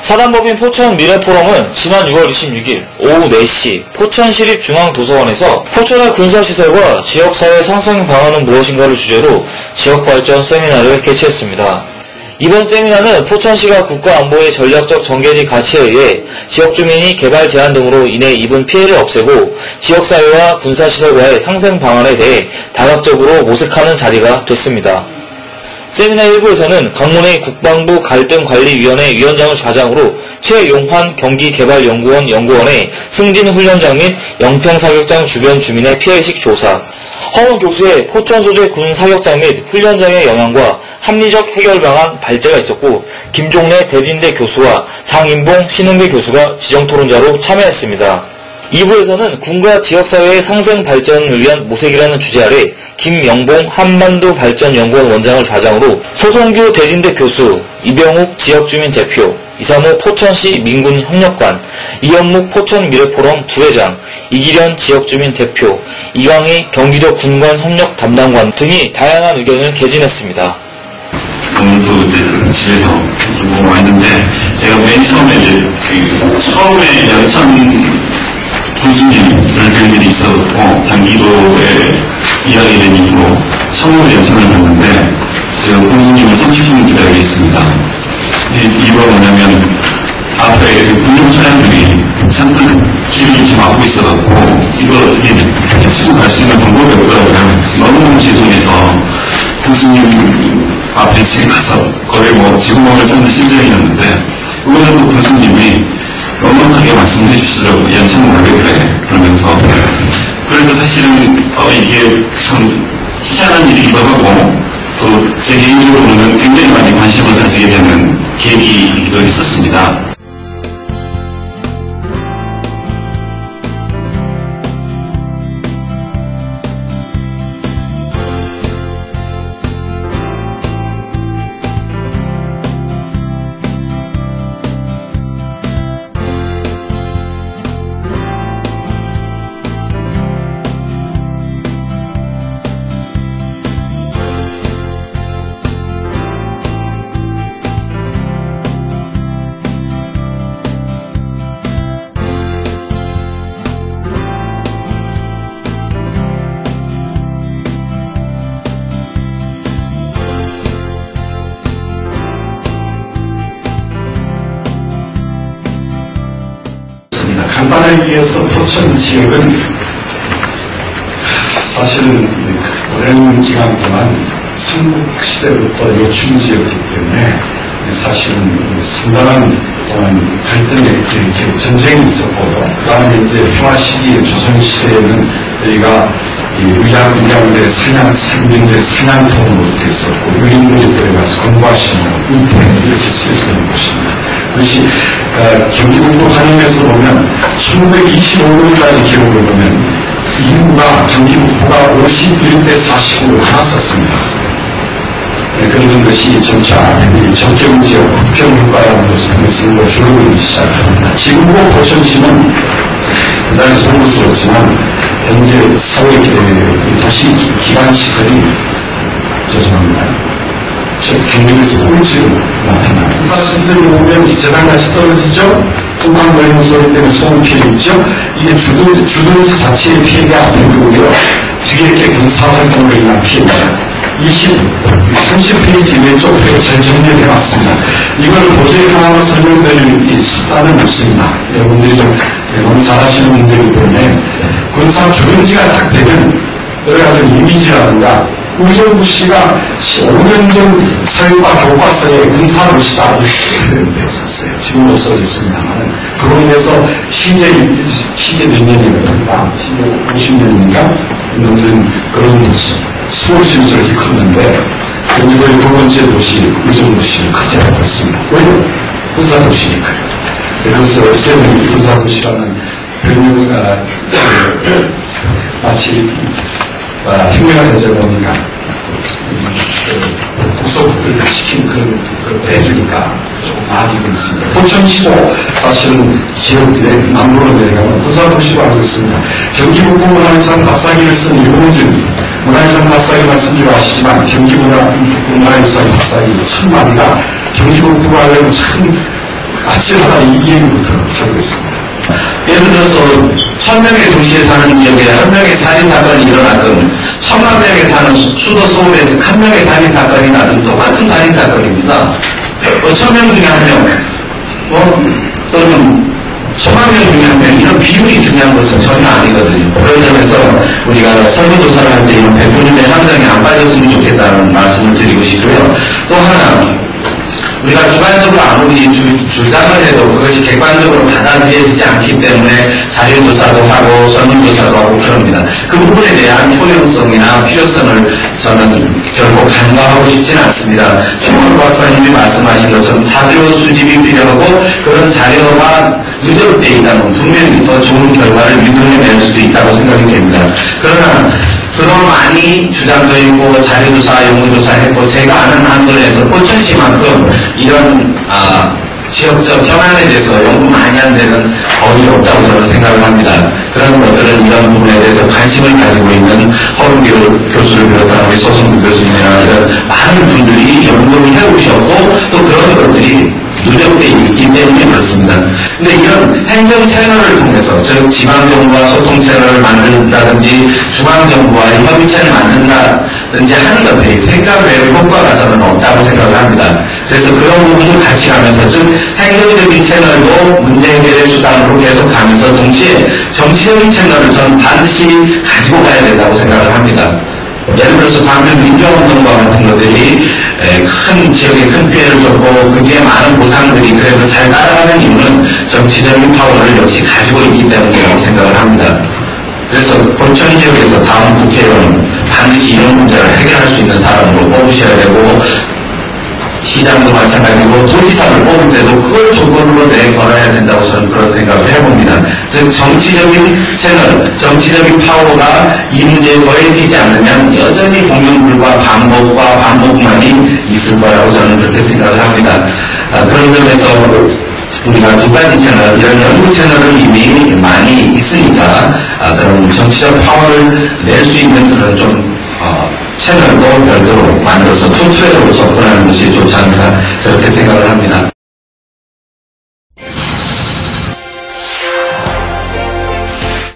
사단법인 포천 미래포럼은 지난 6월 26일 오후 4시 포천시립중앙도서관에서 포천의 군사시설과 지역사회 상생 방안은 무엇인가를 주제로 지역발전 세미나를 개최했습니다. 이번 세미나는 포천시가 국가안보의 전략적 전개지 가치에 의해 지역주민이 개발 제한 등으로 인해 입은 피해를 없애고 지역사회와 군사시설과의 상생 방안에 대해 다각적으로 모색하는 자리가 됐습니다. 세미나 1부에서는 강문의 국방부 갈등관리위원회 위원장을 좌장으로 최용환 경기개발연구원 연구원의 승진 훈련장 및 영평사격장 주변 주민의 피해의식 조사, 허훈 교수의 포천 소재 군 사격장 및 훈련장의 영향과 합리적 해결 방안 발제가 있었고, 김종래 대진대 교수와 장인봉 신흥대 교수가 지정토론자로 참여했습니다. 2부에서는 군과 지역사회의 상생 발전을 위한 모색이라는 주제 아래 김영봉 한반도발전연구원 원장을 좌장으로 소송규 대진대 교수, 이병욱 지역주민 대표, 이삼호 포천시 민군협력관, 이현묵 포천미래포럼 부회장, 이기련 지역주민 대표, 이광희 경기도 군관협력 담당관 등이 다양한 의견을 개진했습니다. 오늘도 이제 집에서 좀 왔는데, 제가 맨 처음에 처음에 연천 군수님을 뵐 일이 있었고, 경기도에 일하게 된 이후로 처음으로 연천을 갔는데, 제가 군수님을 30분 기다리게 했습니다. 이유가 뭐냐면, 앞에 그 군용 차량들이 잔뜩 길을 이렇게 막고 있어갖고, 이걸 어떻게 해치고 갈 수 있는 방법이 없더라고요. 너무너무 죄송해서 군수님 앞에 지금 가서 거의 지구멍을 찾는 심정이었는데, 오늘은 또 군수님이 넉넉하게 말씀해 주시더라고요. 연천은 왜 그래? 그러면서. 그래서 사실은 이게 참 희한한 일이기도 하고, 또 제 개인적으로는 굉장히 많이 관심을 가지게 되는 계기이기도 했었습니다. 간단하게 얘기해서 포천 지역은 사실은 오랜 기간 동안 삼국시대부터 요충지였기 때문에 사실은 상당한 동안 갈등의 전쟁이 있었고, 그 다음에 이제 평화시기 조선시대에는 여기가 의량대 상민대 사냥통으로 됐었고, 유림들이 들어가서 공부하시는 은퇴 이렇게 쓰여지는 곳입니다. 그것이 경기북도 한영에서 보면 1925년까지 기록을 보면 인구가 경기북부가 51대 49를 많았었습니다. 그런 것이 점차 정경지역 국경효과라는 것을 통해서 줄어들기 시작합니다. 지금도 포천시는 대단히 소문스럽지만 현재 사회 도시 기반 시설이 경기도에서 꼴찌로 나타납니다. 군사시설이 오면 재산가치 떨어지죠. 뚜껑 걸리는 소리 때문에 소음 피해 있죠. 이게 주둔지 자체의 피해가 앞에 오고요. 뒤에 이렇게 군사활동으로 인한 피해입니다. 30페이지 왼쪽 페이지 잘 정리해놨습니다. 이걸 도저히 하나로 설명드릴 수단은 없습니다. 여러분들이 너무 잘하시는 문제이기 때문에 군사 주둔지가 딱 되면 여러 가지 이미지라든가 우정부시가 5년 전 사회과 교과서에 군사부시다 이렇게 표현됐었어요. 지금 없어졌습니다만 그로 인해서 시제 몇 년이거든요. 50년인가 넘는 그런 수호시설이 이렇게 컸는데 경기도의 두 번째 도시 우정부시는 크지 않고 있습니다. 왜요? 군사도시니까요. 그래서 없애는 군사도시라는 별명을 마치 흉내가 되자 보니까 구속을 시킨 그런 해주니까 조금 나아지고 있습니다. 포천시도 사실은 지역 남부로 내려가면 군사도시로 알고 있습니다. 경기북부 문화유산 답사기를 쓴 유봉준 문화유산 답사기만 쓴 줄 아시지만 경기북부 문화유산 답사기 1000마디가 경기북부가 하려면 참 아침마다 이 얘기부터 하고 있습니다. 예를 들어서 1000명의 도시에 사는 지역에 한 명의 살인사건이 일어나든 1000만 명에 사는 수도 서울에서 한 명의 살인사건이 나든 똑같은 살인사건입니다. 1000명 중에 한 명, 또는 1000만 명 중에 한 명, 이런 비율이 중요한 것은 전혀 아니거든요. 그런 점에서 우리가 설문조사를 할 때 이런 100%의 함정에 안 빠졌으면 좋겠다는 말씀을 드리고 싶고요. 또 하나, 우리가 주관적으로 아무리 주장을 해도 그것이 객관적으로 받아들여지지 않기 때문에 자료조사도 하고 설문조사도 하고 그럽니다. 그 부분에 대한 효용성이나 필요성을 저는 결국 간과하고 싶지는 않습니다. 최원 박사님이 말씀하신 것처럼 자료 수집이 필요하고 그런 자료가 누적되어 있다면 분명히 더 좋은 결과를 유도해낼 수도 있다고 생각이 됩니다. 그러나 그동안 많이 주장도 했고 자료조사, 연구조사 했고 제가 아는 한도에서 포천시만큼 이런 지역적 현안에 대해서 연구 많이 한 데는 거의 없다고 저는 생각을 합니다. 그런 것들은 이런 부분에 대해서 관심을 가지고 있는 허은길 교수를 비롯한 우리 소승구 교수님이나 이런 많은 분들이 연구를 해오셨고 또 그런 것들이 누적되어 있기 때문에 그렇습니다. 근데 이런 행정 채널을 통해서 즉 지방정부와 소통 채널을 만든다든지 중앙정부와의 협의체를 만든다든지 하는 것들이 생각 외의 효과가 저는 없다고 생각을 합니다. 그래서 그런 부분을 같이 가면서 즉 행정적인 채널도 문제 해결의 수단으로 계속 가면서 동시에 정치적인 채널을 저는 반드시 가지고 가야 된다고 생각을 합니다. 예를 들어서 방금 민주화운동과 같은 것들이 큰 지역에 큰 피해를 줬고 그 뒤에 많은 보상들이 그래도 잘 따라가는 이유는 정치적인 파워를 역시 가지고 있기 때문이라고 생각을 합니다. 그래서 본천 지역에서 다음 국회의원은 반드시 이런 문제를 해결할 수 있는 사람으로 뽑으셔야 되고 시장도 마찬가지고 도지사를 뽑을 때도 그걸 조건으로 내걸어야 된다고 저는 그런 생각을 해봅니다. 즉 정치적인 채널, 정치적인 파워가 이 문제에 더해지지 않으면 여전히 공영불과 반복만이 있을 거라고 저는 그렇게 생각을 합니다. 그런 점에서 우리가 두 가지 채널, 이런 연구 채널은 이미 많이 있으니까 그런 정치적 파워를 낼 수 있는 그런 좀 채널도 별도로 만들어서 투트랙으로 접근하는 것이 좋지 않나 그렇게 생각을 합니다.